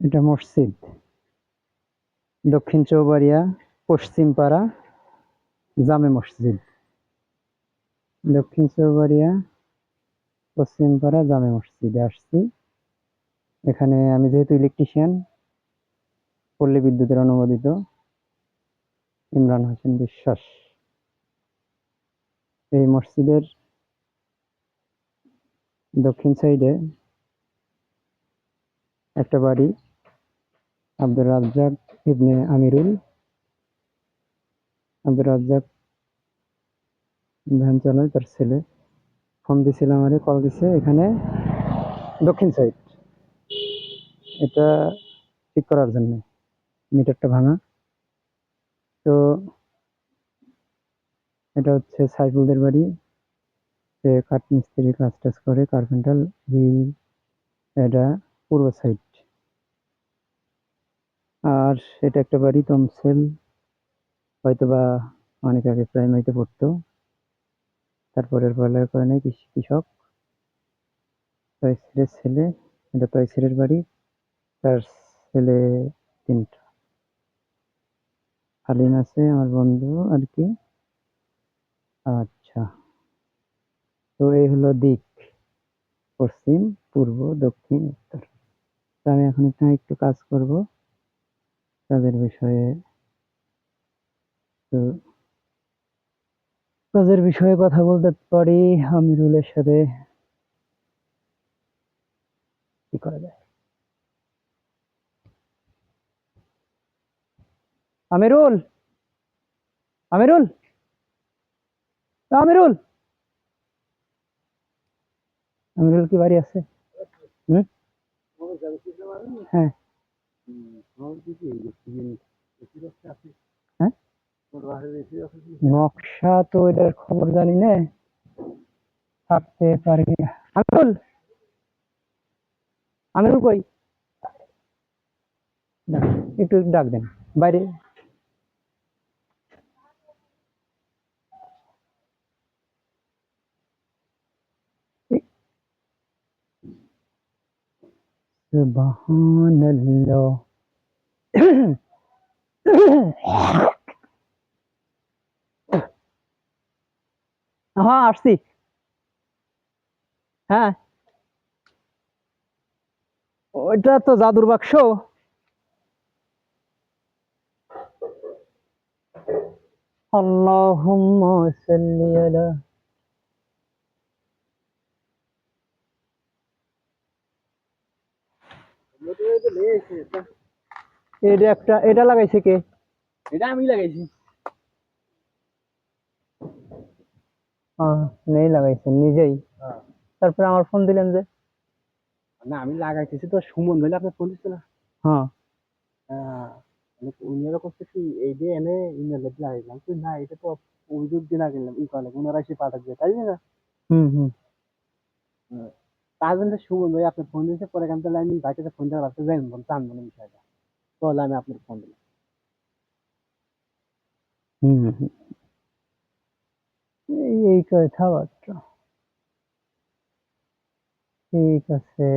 এটা মসজিদ, দক্ষিণ চৌবাড়িয়া পশ্চিম পাড়া জামে মসজিদ। দক্ষিণ চৌবাড়িয়া পশ্চিম পাড়া জামে মসজিদে আসছি। এখানে আমি যেহেতু ইলেকট্রিশিয়ান, পল্লী বিদ্যুতের অনুমোদিত ইমরান হোসেন বিশ্বাস। এই মসজিদের দক্ষিণ সাইডে একটা বাড়ি, আব্দুর রাজ্জাক ইবনে আমিরুল। আব্দুর রাজ্জাক ভ্যান চালায়, তার ছেলে ফোন দিছিল আমারে, কল দিছে। এখানে দক্ষিণ সাইড, এটা ঠিক করার জন্য, মিটারটা ভাঙা। তো এটা হচ্ছে সাইফুলদের বাড়ি, সে কাঠ মিস্ত্রি কাজ টাজ করে, কার্পেন্টার। এটা পূর্ব সাইড। আর এটা একটা বাড়ি, তমসেল, হয়তোবা অনেক আগে প্রাইমারিতে পড়তো, তারপরের পড়ালেখা করে নাই, কৃষক। তয়সিরের ছেলে, এটা তয়সিরের বাড়ি, তার ছেলে তিনটা। হালিম আছে আমার বন্ধু আর কি। আচ্ছা, তো এই হলো দিক, পশ্চিম, পূর্ব, দক্ষিণ, উত্তর। আমি এখন এখানে একটু কাজ করব, কাজের বিষয়ে। তো কাজের বিষয়ে কথা বলতে পারি আমিরুলের সাথে, কি করা যায়। আমিরুল, আমিরুল, আমিরুল, আমিরুল কি বাড়ি আছে? হ্যাঁ, হ্যাঁ, নকশা তো এটার খবর জানি না, থাকতে পারে কিনা। আমিরুল, আমিরুল কই? একটু ডাক দেন বাইরে। সুবহানাল্লাহ। হ্যাঁ, আসছি। হ্যাঁ, ওইটা তো জাদুর বাক্স। আল্লাহুম্মা সাল্লি আলা। এটা একটা, এটা লাগাইছে কে? এটা আমি লাগাইছি। নেই, লাগাইছেন নিজেই? তারপরে আমার ফোন দিলেন যে? না, আমি লাগাইতেছি তো, সুমন ভাই আপনার ফোন দিচ্ছে না। হ্যাঁ, উনিরা করছে কি, এই যে এনে ইমেল লাগাইলাম, তুই না এটা তো অভিযোগ দিয়ে লাগাইলাম, ই করে ওনারা এসে পাঠাচ্ছে, তাই না? হুম হুম। তার জন্য সুমন ভাই আপনার ফোন দিয়েছে, পরে এখান থেকে আমি ভাইটাকে ফোন দেওয়ার রাস্তায় যাই জানবো না বিষয়টা, তাহলে আমি আপনার ফোন দিলাম। এই কথাবার্তা, ঠিক আছে।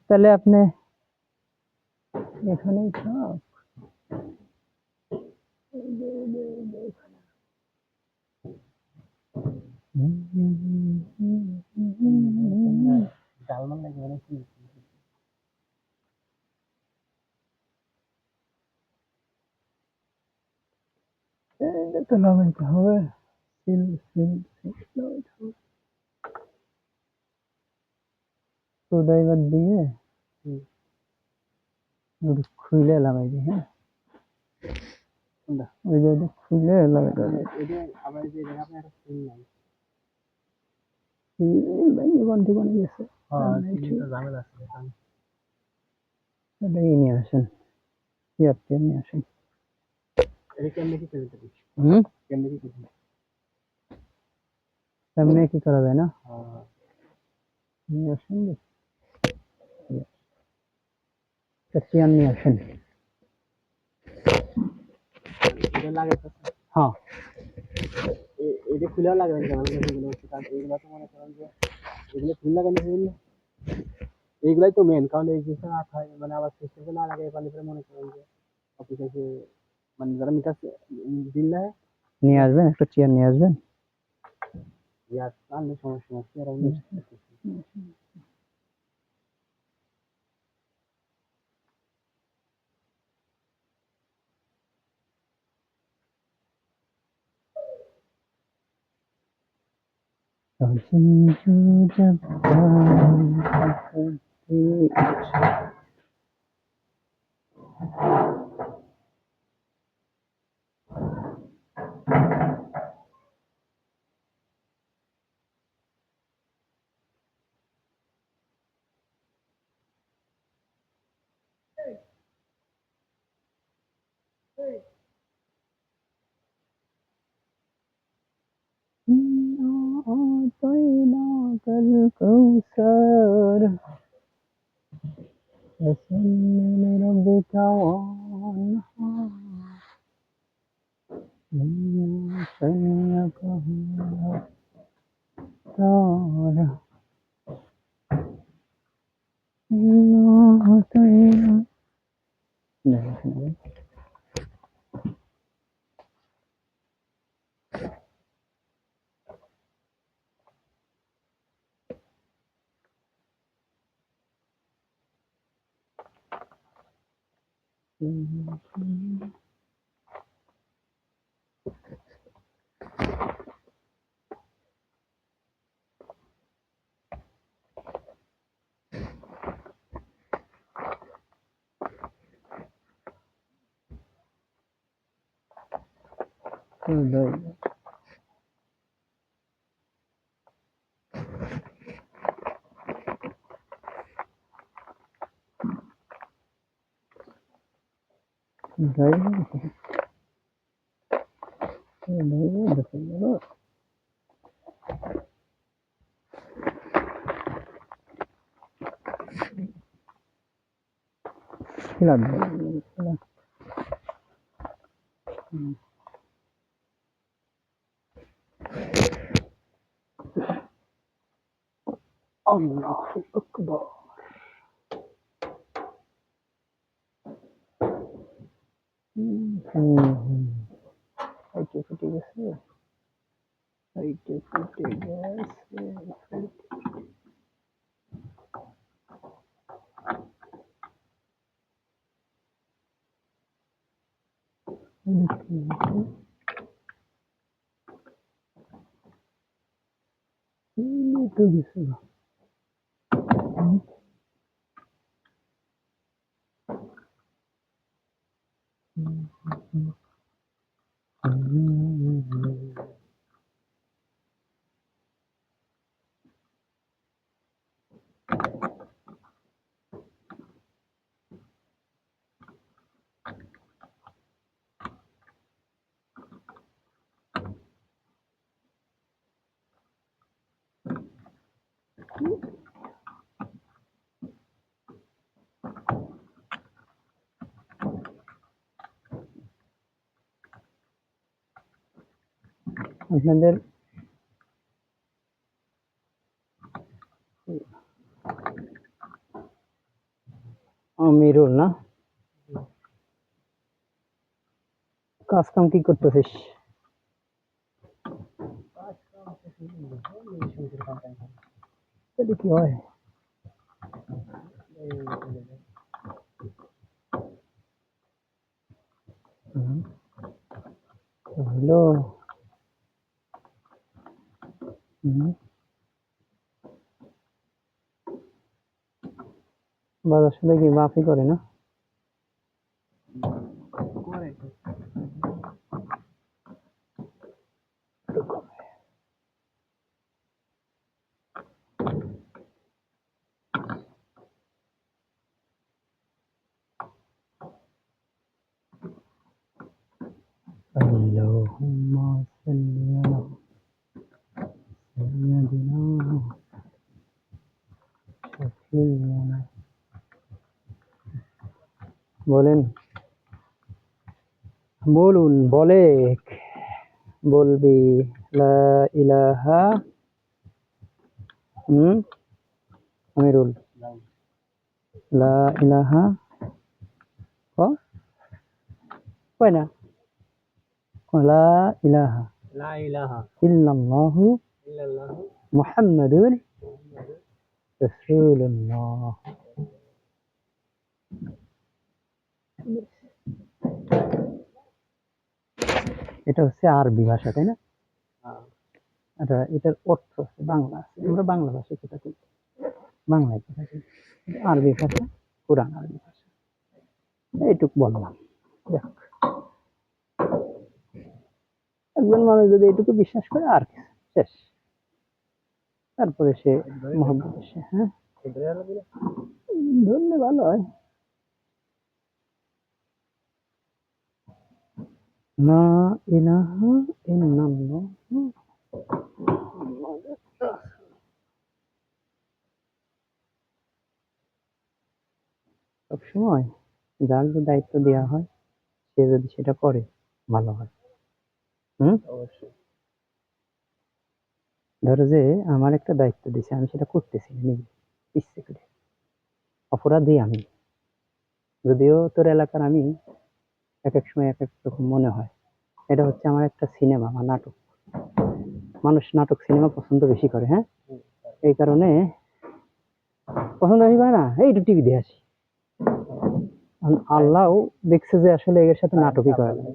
তাহলে আপনি এখানেই থাক। জালমান লাগবে না কি? এটা তো লাগাইতে হবে, সিল সিল সিল লাগাইতে হবে। স্ক্রুড্রাইভার দিয়ে খুলে লাগাই দিই। হ্যাঁ, ওই যে খুলে লাগাইতে হবে। এটা আবার যে আপনি একটা ফোন নাই, জীবন জীবনে গেছে, ঝামেলা আছে। এটাই নিয়ে আসেন, ইয়ারটা নিয়ে আসেন। এটা কেমনে কি করতে পারি? কেমনে কি করতে? সামনে কি করা যায় না? নিয়ে আসেন, চেয়ার নিয়ে আসেন। এটা লাগাইতে হ্যাঁ, এটা খুলেও লাগাবেন কেন? এগুলো তো মনে করেন যে এগুলো ফুল লাগানো হইল। এইগুলাই তো মেন, কারণ এই জিনিসটা না খাই মানে আবার সিস্টেমে না লাগাই পারলে পরে মনে করেন যে অফিসে এসে মানে যারা মিটার বিল নেয় নিয়ে আসবেন, একটা চেয়ার নিয়ে আসবেন। ইয়ার আনলে সমস্যা আছে আর আমি أعطيناك الكوثر فصل لربك وانحر إن شانئك هو الأبتر إنا أعطيناك. الله أكبر. হাইটে ফুটে গেছে, হাইটে ফুটে গেছে। তো গেছে না। আপনাদের আমিরুল না, কাজ কাম কি করতেছিস? তাহলে কি হয়? হ্যালো, বাজার সাথে কি মাফি করে না? করে اللهم صل على سيدنا شفيعنا. বলেন, বলুন, বলবি লা ইলাহা আমিরুল, যাই লা ইলাহা কয় না লা ইলাহা লা ইলাহা ইল্লাল্লাহু ইল্লাল্লাহু মুহাম্মাদুর রাসূলুল্লাহ। এটা হচ্ছে আরবি ভাষা, তাই না? আচ্ছা, এটার অর্থ আছে বাংলা আছে, আমরা বাংলা ভাষায় কথা কই, বাংলায় কথা কই। এটা আরবি ভাষা, কোরআন আরবি ভাষা, এইটুক বললাম। দেখ, একজন মানুষ যদি এইটুকু বিশ্বাস করে আর কি, শেষ। তারপরে সে মহব্বত সে, হ্যাঁ ধরলে ভালো হয়। লা ইলাহা ইল্লাল্লাহ সবসময় যার যে দায়িত্ব দেওয়া হয় সে যদি সেটা করে ভালো হয়। অবশ্যই। ধরো যে আমার একটা দায়িত্ব দিছে, আমি সেটা করতেছি না নিজে ইচ্ছে করে, অপরাধী আমি। যদিও তোর এলাকার আমি এক এক সময় এক এক রকম মনে হয়, এটা হচ্ছে আমার একটা সিনেমা বা নাটক। মানুষ নাটক সিনেমা পছন্দ বেশি করে, হ্যাঁ, এই কারণে পছন্দ বেশি করে না, এই একটু টিভি দিয়ে আসি। আল্লাহ দেখছে যে আসলে এর সাথে নাটকই করা লাগবে,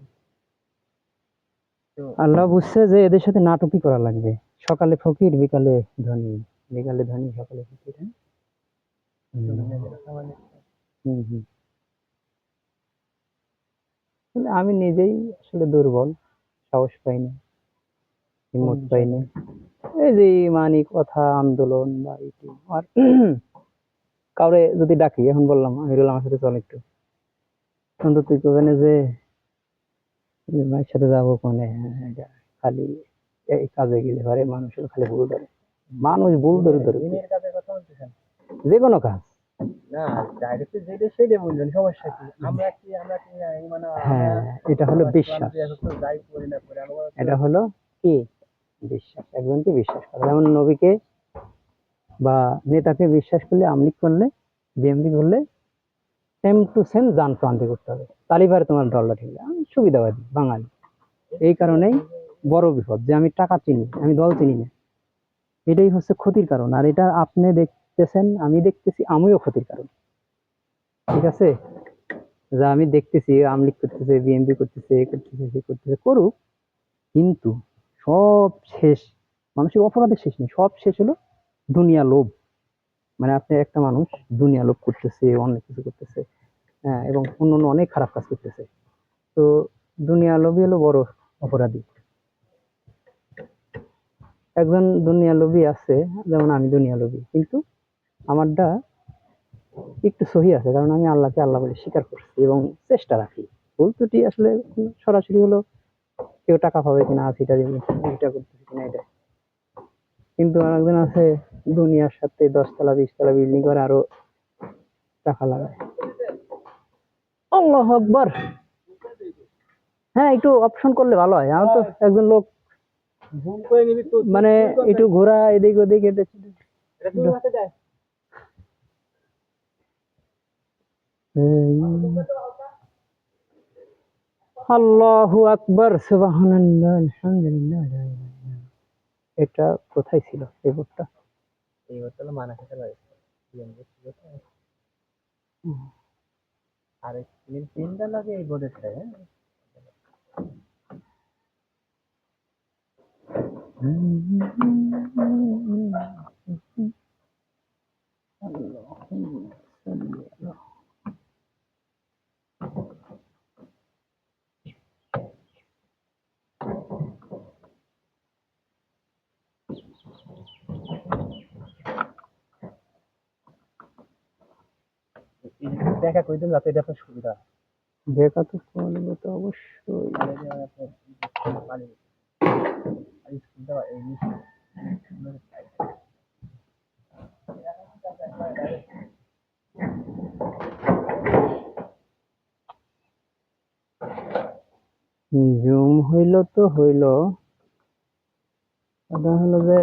আল্লাহ বুঝছে যে এদের সাথে নাটকই করা লাগবে। সকালে ফকির, বিকালে ধনী, বিকালে ধনী, সকালে ফকির। হ্যাঁ, হম হম। আসলে আমি নিজেই আসলে দুর্বল, সাহস পাইনি, হিম্মত পাইনি। এই যে মানি কথা আন্দোলন বা এটি আর কাউরে যদি ডাকি, এখন বললাম আমি বললাম আমার সাথে চল একটু, কিন্তু তুই কোখানে যে মায়ের সাথে যাবো কোনে, খালি এই কাজে গেলে পারে মানুষের খালি ভুল ধরে, মানুষ ভুল ধরে ধরে দিনের কাজের কথা বলতেছেন? যে কোনো কাজ। না, ডাইরেক্ট যেটা সেটা বলবেন, সমস্যা কি? আমরা কি মানে হ্যাঁ, এটা হলো বিশ্বাস, যাই করি না করি আমরা এটা হলো কি বিশ্বাস, একজনকে বিশ্বাস করা। যেমন নবীকে বা নেতাকে বিশ্বাস করলে, আমলিক করলে, বিএমপি করলে সেম টু সেম জান প্রান্তে করতে হবে, তালিবারে তোমার দলটা ঠিক আছে। আমি সুবিধাবাদী বাঙালি, এই কারণেই বড় বিপদ যে আমি টাকা চিনি, আমি দল চিনি না, এটাই হচ্ছে ক্ষতির কারণ। আর এটা আপনি দেখতেছেন, আমি দেখতেছি, আমিও ক্ষতির কারণ। ঠিক আছে, যা আমি দেখতেছি আমলিক করতেছে, বিএনপি করতেছে, এ করতেছে, সে করতেছে, করুক, কিন্তু সব শেষ, মানুষের অপরাধের শেষ নেই, সব শেষ হলো দুনিয়া লোভ। মানে আপনি একটা মানুষ দুনিয়া লোভ করতেছে, অনেক কিছু করতেছে, হ্যাঁ, এবং অন্য অনেক খারাপ কাজ করতেছে। তো দুনিয়া লোভই হলো বড় অপরাধী। একজন দুনিয়া লোভী আছে, যেমন আমি দুনিয়া লোভী, কিন্তু আমারটা একটু সহি আছে, কারণ আমি আল্লাহকে আল্লাহ বলে স্বীকার করছি এবং চেষ্টা রাখি। ভুল ত্রুটি আসলে সরাসরি হলো কেউ টাকা পাবে কিনা, এটা করতেছে কিনা, এটা। কিন্তু আর একজন আছে দুনিয়ার সাথে 10 তলা 20 তলা বিল্ডিং করে আরো টাকা লাগায়। আল্লাহু আকবার। হ্যাঁ, একটু অপশন করলে ভালো হয়। আমার তো একজন লোক জুম করে নিবি তো, মানে একটু ঘোরা এদিক ওদিক, এটা এটা তুই হাতে দেয়। আল্লাহু আকবার, সুবহানাল্লাহ, আলহামদুলিল্লাহ, লা ইলাহা ইল্লাল্লাহ। এটা কোথায় ছিল এই বোর্ডটা? এই হচ্ছে মানা খেতে পারে। আর তিনটা লাগে এই বোর্ডের, হ্যাঁ। দেখা করে দিন যাতে এটা আপনার সুবিধা হয়। দেখা তো করবো তো অবশ্যই। তাহলে যে আপনার পানি এই স্কুলটা এই জুম হইল তো হইল, কথা হলো যে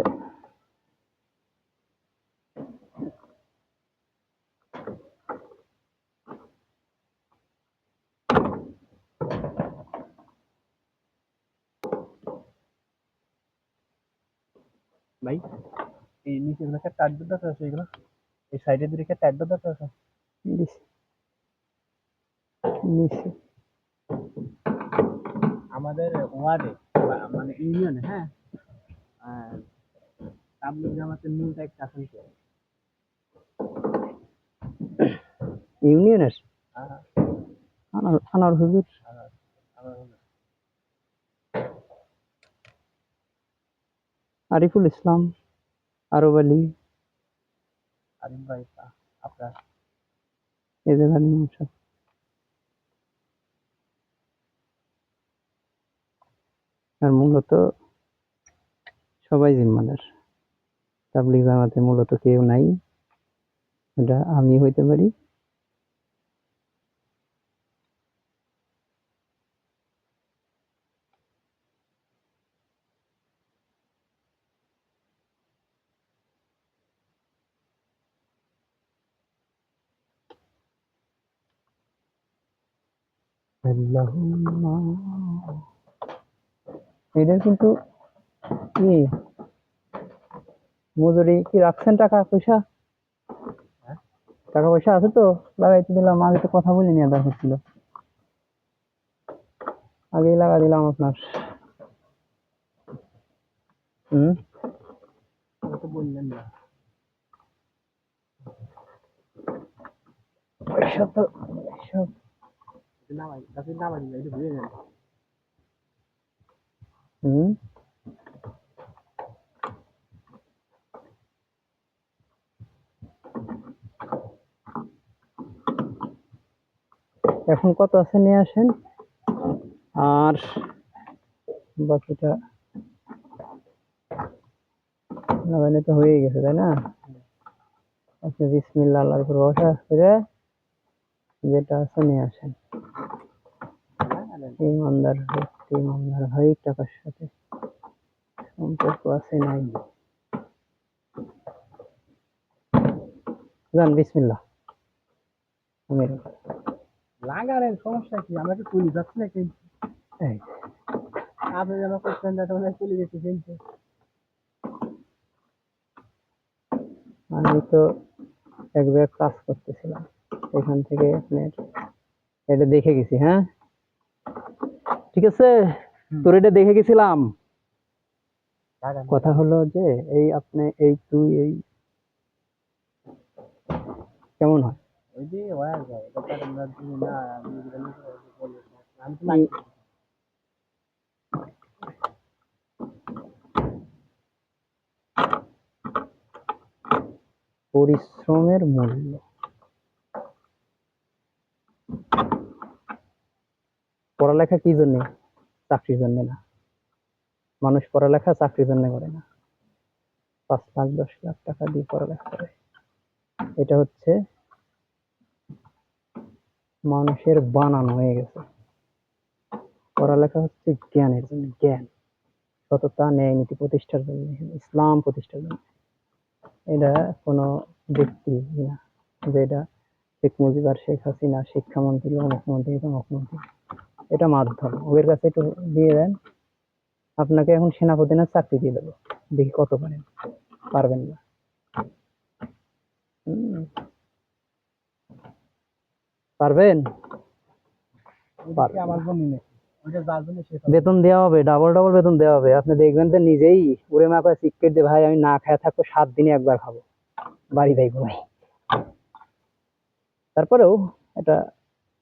ভাই এই নিচে গুলো টাইট দিতে আছে এগুলো, এই সাইডের দিকে টাইট দিতে আছে। দিছি, নিছি। আমাদের ওয়ার্ডে মানে ইউনিয়নে, হ্যাঁ, তাবলিগ জামাতের মূল দায়িত্ব আছেন কে? ইউনিয়নের আহ, আনার হুজুর। আহ, আমার আরিফুল ইসলাম, আরব আলী, আরিফ ভাই, আপনার এদের ইমাম সাহেব। আর মূলত সবাই জিম্মাদার, তাবলিগ জামাতে মূলত কেউ নাই, এটা আমি হইতে পারি। আল্লাহুম্মা, এটা কিন্তু কি মজুরি কি রাখছেন? টাকা পয়সা, হ্যাঁ, টাকা পয়সা আছে তো লাগাইতে দিলাম। আগে তো কথা বলে নিয়ে দরকার ছিল, আগেই লাগা দিলাম আপনার। হুম, তো বললেন না। পয়সা তো সব। নামাই কাছে নামাই দিলে এটা ভুলে যান। হুম, এখন কত আছে নিয়ে আসেন, আর বাকিটা লাগাইলে তো হয়ে গেছে, তাই না? আপনি বিসমিল্লাহ আল্লাহর উপর ভরসা করে যেটা আছে নিয়ে আসেন। ইমানদার ব্যক্তি, ইমানদার ভাই, টাকার সাথে সম্পর্ক আছে নাই। যান, বিসমিল্লাহ। আমি লাগারের সমস্যা কি? আমরা কি তুলি যাচ্ছি না কিন্তু এই, আপনি যেন করছেন যাতে মনে হয় তুলি গেছি কিন্তু। আমি তো এক জায়গায় কাজ করতেছিলাম, এখান থেকে আপনার এটা দেখে গেছি। হ্যাঁ, ঠিক আছে, তোর এটা দেখে গেছিলাম। কথা হলো যে এই আপনি এই তুই এই কেমন হয়? ওই যে ওয়ার যায় এটা তার আমরা দিই না, আমি এগুলো নিয়ে বলি আমি তো এই লাগি। পরিশ্রমের মূল্য। পড়ালেখা কি জন্য? চাকরির জন্য না। মানুষ পড়ালেখা চাকরির জন্য করে না। 5 লাখ 10 লাখ টাকা দিয়ে পড়ালেখা করে, এটা হচ্ছে মানুষের বানানো হয়ে গেছে। পড়ালেখা হচ্ছে জ্ঞানের জন্য, জ্ঞান, সততা, ন্যায় নীতি প্রতিষ্ঠার জন্য, ইসলাম প্রতিষ্ঠার জন্য। এটা কোনো ব্যক্তি না যে এটা শেখ মুজিব আর শেখ হাসিনা শিক্ষামন্ত্রী, অমুক মন্ত্রী তমুক মন্ত্রী, এটা মাধ্যম। ওদের কাছে একটু দিয়ে দেন, আপনাকে এখন সেনাপতির চাকরি দিয়ে দেবো, দেখি কত পারেন। পারবেন না। হুম, পারবেন? আমার জন্য নেই, ওইটা যার জন্য সে বেতন দেওয়া হবে, ডাবল ডাবল বেতন দেওয়া হবে। আপনি দেখবেন তো নিজেই উড়ে মা করে চিৎকার দিয়ে, ভাই আমি না খায় থাকবো, 7 দিনে একবার খাবো, বাড়ি যাই ঘুমাই। তারপরেও এটা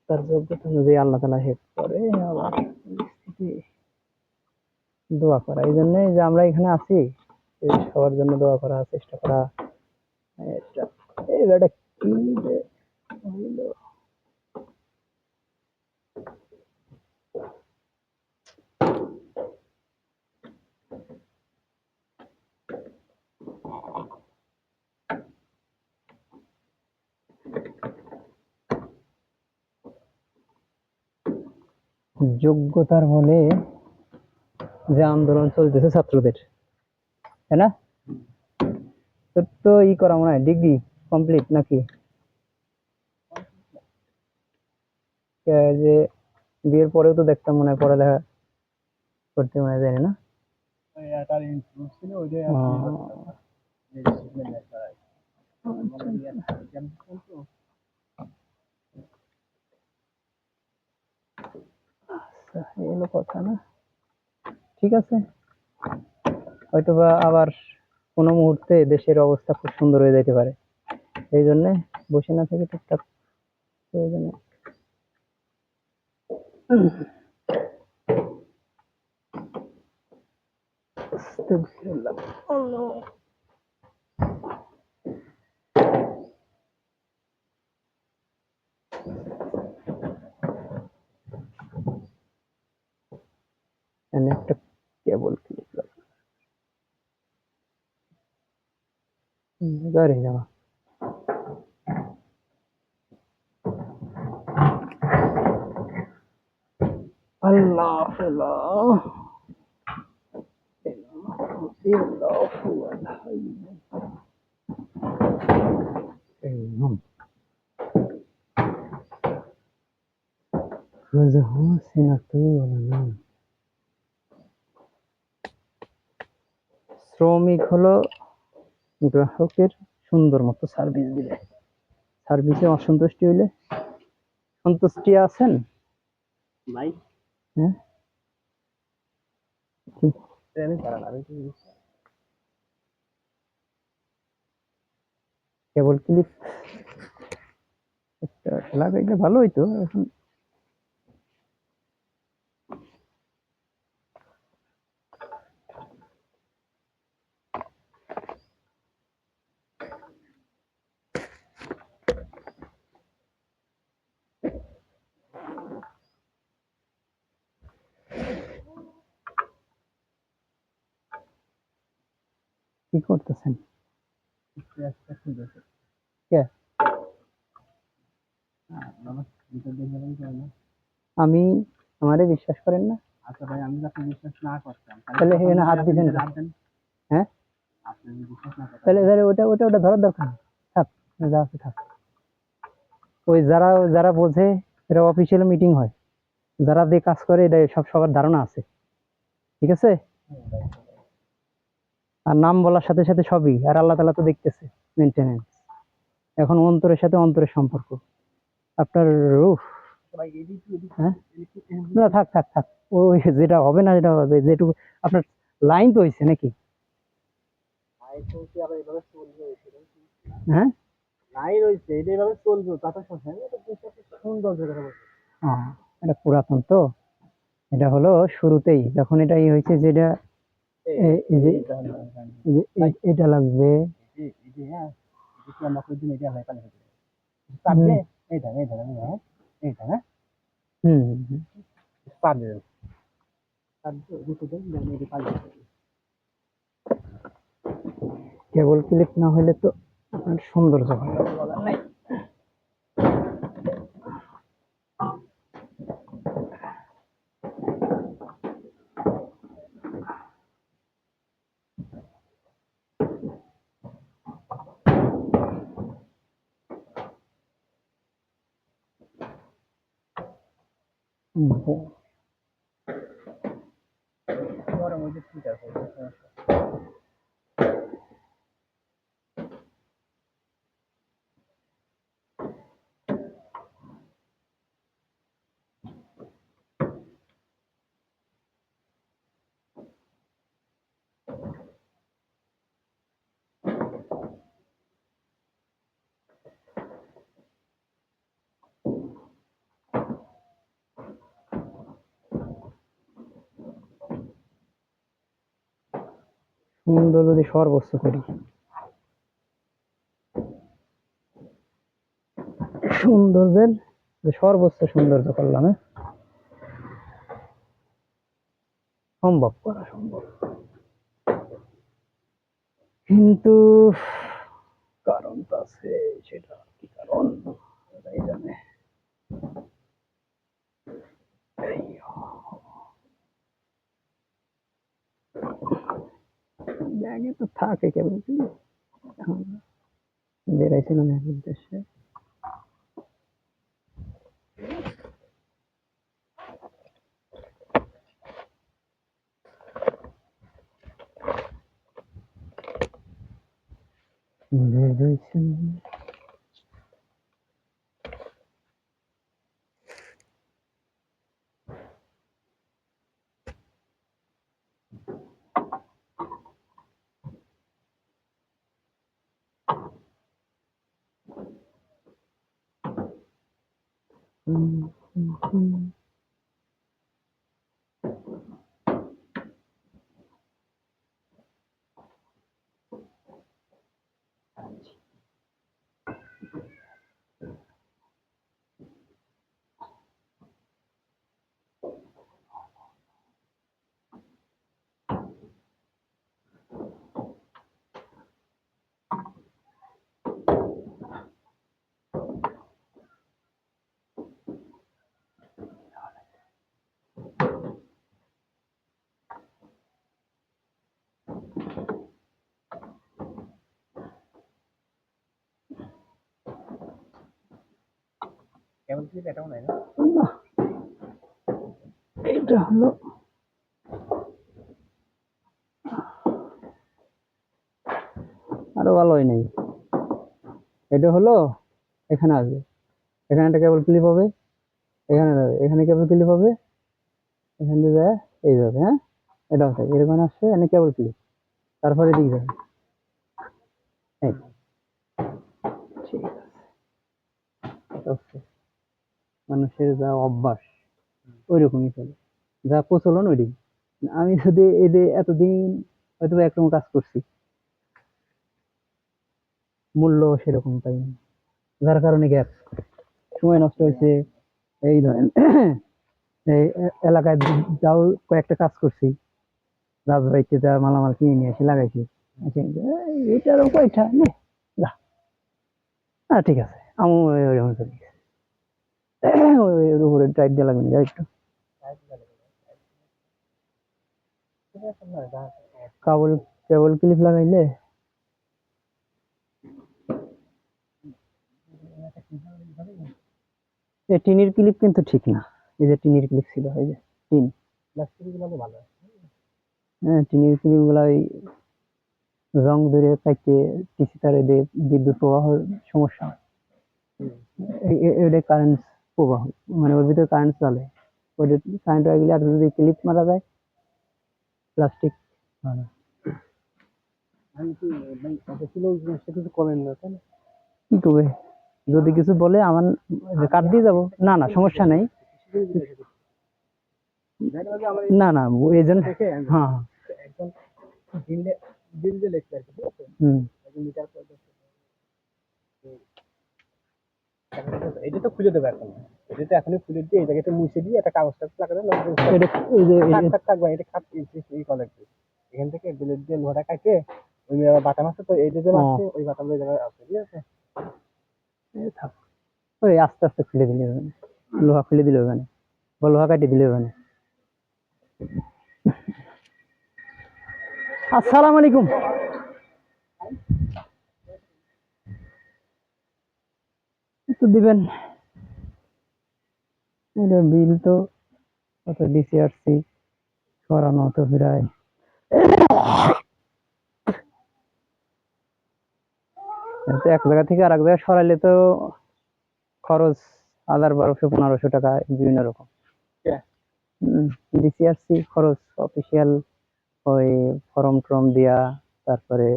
তার যোগ্যতা অনুযায়ী আল্লাহ তালা হেল্প করে। আবার পরিস্থিতি দোয়া করা, এই জন্যই যে আমরা এখানে আছি, এই সবার জন্য দোয়া করা, চেষ্টা করা। এটা এই বেটা কি যে হইলো। যোগ্যতার বলে যে আন্দোলন চলতেছে ছাত্রদের, তাই না? তোর তো ই করা মনে হয় ডিগ্রি কমপ্লিট নাকি? যে বিয়ের পরেও তো দেখতাম মনে হয় পড়ালেখা করতে মনে হয়, জানি না। ওই এটার ইনস্টিটিউট ছিল ওইটাই ও, আচ্ছা, এই হলো কথা না। ঠিক আছে, হয়তোবা আবার কোনো মুহূর্তে দেশের অবস্থা খুব সুন্দর হয়ে যেতে পারে, এই জন্য বসে না থেকে টুকটাক প্রয়োজনে আস্তাগফিরুল্লাহ। আল্লাহ। এখানে একটা কেবল ক্লিপ লাগবে, গাড়ি যাওয়া। আল্লাহ আল্লাহ শ্রমিক হলো গ্রাহকের সুন্দর মতো সার্ভিস দিলে, সার্ভিসে অসন্তুষ্টি হইলে, সন্তুষ্টি আছেন? ভাই হ্যাঁ, কি ট্রেনে চালান আমি কি কেবল ক্লিপ একটা লাগাইলে ভালো হইতো এখন। কি করতেছেন? কে? ভিতর দিয়ে গেলেন কেন? আমি, আমারে বিশ্বাস করেন না? আচ্ছা ভাই আমি যদি বিশ্বাস না করতাম তাহলে এখানে হাত দিবেন কেন? রাত দেন। হ্যাঁ, আপনি যদি বিশ্বাস না করতেন তাহলে তাহলে ওটা ওটা ওটা ধরার দরকার নেই। থাক, যা আছে থাক। ওই যারা যারা বোঝে, এটা অফিসিয়াল মিটিং হয়, যারা দিয়ে কাজ করে এটা সব সবার ধারণা আছে, ঠিক আছে? আর নাম বলার সাথে সাথে সবই, আর আল্লাহ তাআলা তো দেখতেছে মেনটেনেন্স। এখন অন্তরের সাথে অন্তরের সম্পর্ক আপনার রূহ। ভাই এদিক এদিক হ্যাঁ, এদিক না থাক থাক থাক, ওই যেটা হবে না যেটা হবে, যেটুকু আপনার লাইন তো হয়েছে নাকি? কি আবার এভাবে চলবে? হ্যাঁ, নাই রয়েছে এটা এভাবে চলবে কথা শুনছেন এটা বিশ্বাস সুন্দর কথা বলছে। হ্যাঁ, এটা পুরাতন তো, এটা হলো শুরুতেই যখন এটা হয়েছে, যেটা এই যে এটা লাগবে। এই যে হ্যাঁ এই যে আমরা কই দিন এটা হয় পালে পাবে এইটা এইটা হ্যাঁ এইটা হ্যাঁ হুম হুম, পাবে পাবে দুটো দিন জানি এটা পালে কেবল ক্লিক না হলে তো আপনার সৌন্দর্য ভালো হবে বলার নাই। তোমার মধ্যে ঠিক আছে সুন্দর যদি সর্বোচ্চ করি, সৌন্দর্যের যে সর্বোচ্চ সৌন্দর্য করলাম, সম্ভব করা সম্ভব, কিন্তু কারণ তো আছে, সেটা কি কারণ তাই জানে। এই ব্যাগে তো থাকে কেবল কি, বেড়াইছিলাম এক উদ্দেশ্যে। ভেবেছেন কেবল কি এটাও নাই না? না, এটা হলো আরো ভালোই নেই। এটা হলো এখানে আসবে, এখানে একটা কেবল ক্লিপ হবে, এখানে যাবে, এখানে কেবল ক্লিপ হবে, এখান দিয়ে যায় এইভাবে। হ্যাঁ, এটা হচ্ছে এরকম আসছে, এখানে কেবল ক্লিপ, তারপরে দিকে যাবে। এই, ঠিক আছে। এটা হচ্ছে মানুষের যা অভ্যাস ওইরকমই চলে, যা প্রচলন ওইরকম। আমি যদি এই যে এতদিন হয়তো বা একরকম কাজ করছি, মূল্য সেরকম পাইনি, যার কারণে গ্যাপ, সময় নষ্ট হয়েছে। এই ধরেন এই এলাকায় যাও কয়েকটা কাজ করছি, রাজবাড়িতে যা মালামাল কিনে নিয়ে এসে লাগাইছি, এটারও কয়টা নে, যা, ঠিক আছে, আমি ওইরকম চলি। ওর উপরে টাইট দেওয়া লাগবে না একটু, কেবল কেবল ক্লিপ লাগাইলে এই টিনের ক্লিপ কিন্তু ঠিক না। এই যে টিনের ক্লিপ ছিল, এই যে টিন, প্লাস্টিক গুলো ভালো। হ্যাঁ, টিনের ক্লিপ গুলা রং ধরে কাইটে টিসি তারে দিয়ে বিদ্যুৎ প্রবাহের সমস্যা হয়। এটা কারেন্ট প্রবাহ, মানে ওর ভিতরে কারেন্ট চলে, ওইটা কারেন্ট হয়ে গেলে আর যদি ক্লিপ মারা যায় প্লাস্টিক ভালো। আমি কি ভাই এটা ছিল জিনিসটা কিছু কমেন না তাই না? কি করবে, যদি কিছু বলে আমার কাট দিয়ে যাবো, না না সমস্যা নেই, না না এই জন্য, হ্যাঁ হ্যাঁ, একজন দিলে দিল যে লেখছে আর কি, ঠিক আছে? হুম, একজন লিটার এটা তো খুলে দেবে এখন, এটা তো এখনই খুলে দিয়ে এই জায়গাতে মুছে দিয়ে একটা কাগজ টাগজ লাগানো এটা এই যে থাক থাক থাকবে, এটা খাপ এই কলেক্ট এখান থেকে বিলেট দিয়ে লোহাটা কাটে ওই বাটাম আছে তো, এই যে মারছে ওই বাটাম ওই জায়গায় আছে, ঠিক আছে? থাক, ওই আস্তে আস্তে খুলে দিলে হবে না, লোহা খুলে দিলে হবে না, বা লোহা কাটি দিলে হবে না। আসসালামু আলাইকুম। তো দিবেন, এটা বিল তো কত ডিসি আসছি সরানো তো প্রায়, তো এক জায়গা থেকে আর এক জায়গায় সরাইলে তো খরচ 1000, 1200, 1500 টাকা বিভিন্ন রকম। ডিসি আসছি খরচ অফিসিয়াল, ওই ফর্ম টর্ম দিয়া, তারপরে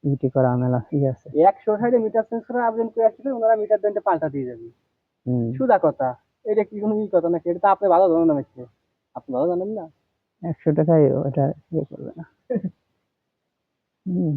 ইটি করা মেলা ই আছে। 100 মিটার চেঞ্জ করার আবেদন করে আসলে ওনারা মিটার দেনটা পাল্টা দিয়ে যাবে, সুদা কথা। এটা কি কোনো কথা নাকি? এটা তো আপনি ভালো জানেন না মিস্ত্রি, আপনি ভালো জানেন না। 100 টাকায় ওটা ইয়ে করবে না। হম,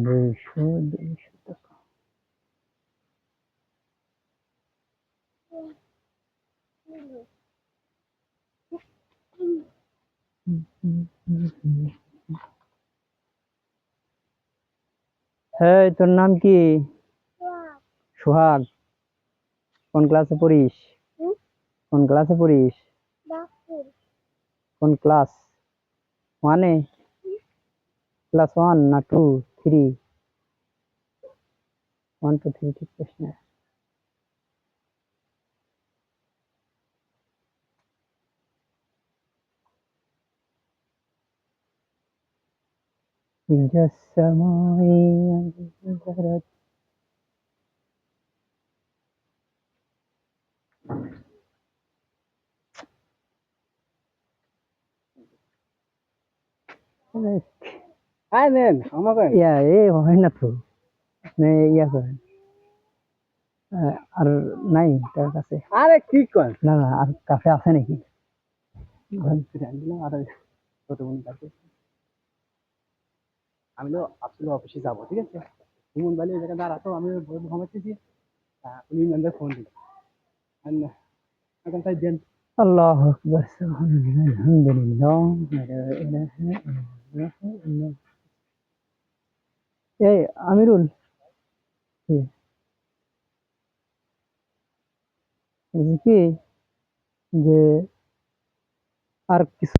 দুইশো দুইশো টাকা। এই তোর নাম কি? সোহাগ। কোন ক্লাসে পড়িস? কোন ক্লাসে পড়িস? কোন ক্লাস? ওয়ানে? ক্লাস ওয়ান না two, three? One two three ঠিক প্রশ্ন। إذا السماء انفطرت. হ্যাঁ নেন আমাকে ইয়া এ হয় না তো, আপনি ইয়া করেন। আর নাই তার কাছে? আরে কি কর না না, আর কাছে আছে নাকি? আর ছোট বোন কাছে আমি তো আসলে অফিসে যাবো, ঠিক আছে? সুমন বালি ওই জায়গায় দাঁড়াতো, আমি ঘুমাচ্ছি। উনি মেম্বার ফোন দিল, এখন তাই দেন। আল্লাহু আকবার, সুবহানাল্লাহ, আলহামদুলিল্লাহ, লা ইলাহা ইল্লাল্লাহ। এই আমিরুল, কি বলছি কি যে আর কিছু